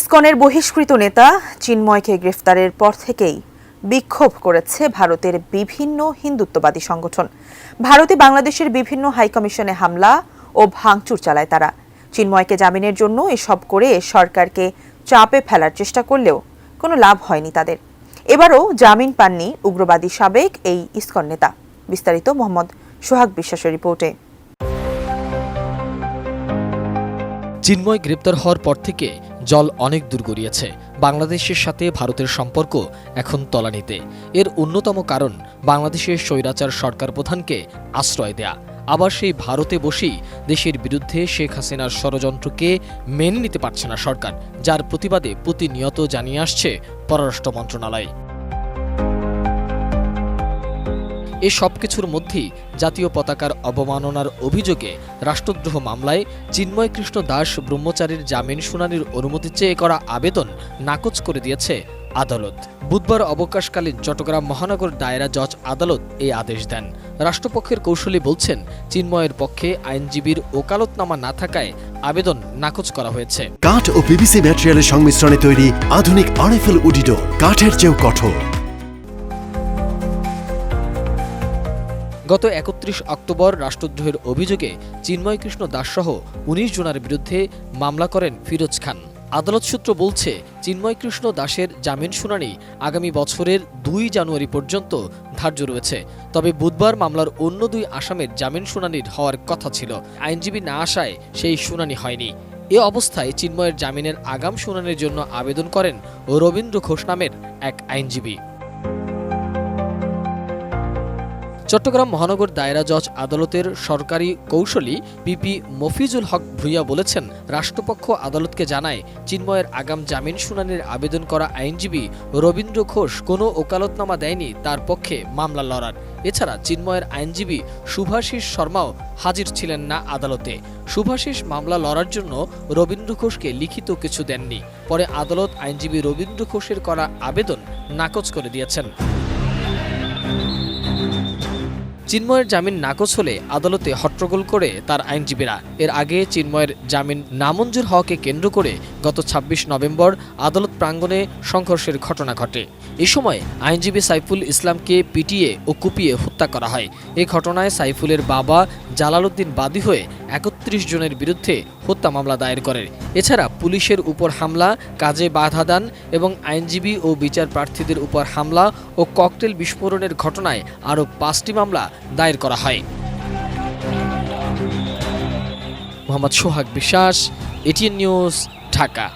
ইসকনের বহিষ্কৃত নেতা চিন্ময়কে গ্রেফতারের পর থেকেই বিক্ষোভ করেছে ভারতের বিভিন্ন হিন্দুত্ববাদী সংগঠন। ভারতে বাংলাদেশের বিভিন্ন হাইকমিশনে হামলা ও ভাঙচুর চালায় তারা। চিন্ময়কে জামিনের জন্য এসব করে সরকারকে চাপে ফেলার চেষ্টা করলেও কোনো লাভ হয়নি তাদের। এবারও জামিন পাননি উগ্রবাদী সাবেক এই ইসকন নেতা। বিস্তারিত মোহাম্মদ সোহাগ বিশ্বাসের রিপোর্টে। চিন্ময় গ্রেপ্তার হওয়ার পর থেকে জল অনেক দূর গড়িয়েছে। বাংলাদেশের সাথে ভারতের সম্পর্ক এখন তলানিতে। এর অন্যতম কারণ বাংলাদেশের স্বৈরাচার সরকার প্রধানকে আশ্রয় দেয়া। আবার সেই ভারতে বসেই দেশের বিরুদ্ধে শেখ হাসিনার ষড়যন্ত্রকে মেনে নিতে পারছে না সরকার, যার প্রতিবাদে প্রতিনিয়ত জানিয়ে আসছে পররাষ্ট্র মন্ত্রণালয়। এ সবকিছুর মধ্যেই জাতীয় পতাকার অবমাননার অভিযোগে রাষ্ট্রদ্রোহ মামলায় চিন্ময় কৃষ্ণ দাস ব্রহ্মচারীর জামিন শুনানির অনুমতি চেয়ে করা আবেদন নাকচ করে দিয়েছে আদালত। বুধবার অবকাশকালীন চট্টগ্রাম মহানগর দায়রা জজ আদালত এই আদেশ দেন। রাষ্ট্রপক্ষের কৌশলী বলছেন, চিন্ময়ের পক্ষে আইনজীবীর ওকালতনামা না থাকায় আবেদন নাকচ করা হয়েছে। কাঠ ও পিভিসি ম্যাটেরিয়ালের সংমিশ্রণে তৈরি আধুনিক আরএফএল উডিডো, কাঠের চেয়েও কঠোর। গত ৩১ অক্টোবর রাষ্ট্রদ্রোহের অভিযোগে চিন্ময় কৃষ্ণ দাসসহ ১৯ জনের বিরুদ্ধে মামলা করেন ফিরোজ খান। আদালত সূত্র বলছে, চিন্ময় কৃষ্ণ দাসের জামিন শুনানি আগামী বছরের ২ জানুয়ারি পর্যন্ত ধার্য রয়েছে। তবে বুধবার মামলার অন্য ২ আসামির জামিন শুনানির হওয়ার কথা ছিল। আইনজীবী না আসায় সেই শুনানি হয়নি। এ অবস্থায় চিন্ময়ের জামিনের আগাম শুনানির জন্য আবেদন করেন রবীন্দ্র ঘোষ নামের এক আইনজীবী। চট্টগ্রাম মহানগর দায়রা জজ আদালতের সরকারি কৌশলী পিপি মফিজুল হক ভূঁইয়া বলেছেন, রাষ্ট্রপক্ষ আদালতকে জানায় চিন্ময়ের আগাম জামিন শুনানির আবেদন করা আইনজীবী রবীন্দ্র ঘোষ কোনো ওকালতনামা দেয়নি তার পক্ষে মামলা লড়ার। এছাড়া চিন্ময়ের আইনজীবী শুভাশিস শর্মাও হাজির ছিলেন না আদালতে। শুভাশিস মামলা লড়ার জন্য রবীন্দ্র ঘোষকে লিখিত কিছু দেননি। পরে আদালত আইনজীবী রবীন্দ্র ঘোষের করা আবেদন নাকচ করে দিয়েছেন। চিন্ময়ের জামিন নাকচ হলে আদালতে হট্টগোল করে তার আইনজীবীরা। এর আগে চিন্ময়ের জামিন নামঞ্জুর হওয়াকে কেন্দ্র করে গত ২৬ নভেম্বর আদালত প্রাঙ্গণে সংঘর্ষের ঘটনা ঘটে। এ সময় আইনজীবী সাইফুল ইসলামকে পিটিয়ে ও কুপিয়ে হত্যা করা হয়। এ ঘটনায় সাইফুলের বাবা জালালউদ্দিন বাদী হয়ে ৩১ জনের বিরুদ্ধে হত্যা মামলা দায়ের করেন। এছাড়া পুলিশের উপর হামলা, কাজে বাধা দান এবং আইনজীবী ও বিচার প্রার্থীদের উপর হামলা ও ককটেল বিস্ফোরণের ঘটনায় আরও ৫টি মামলা দায়ের করা হয়। মোহাম্মদ সোহাগ বিশ্বাস, এটিএন নিউজ, ঢাকা।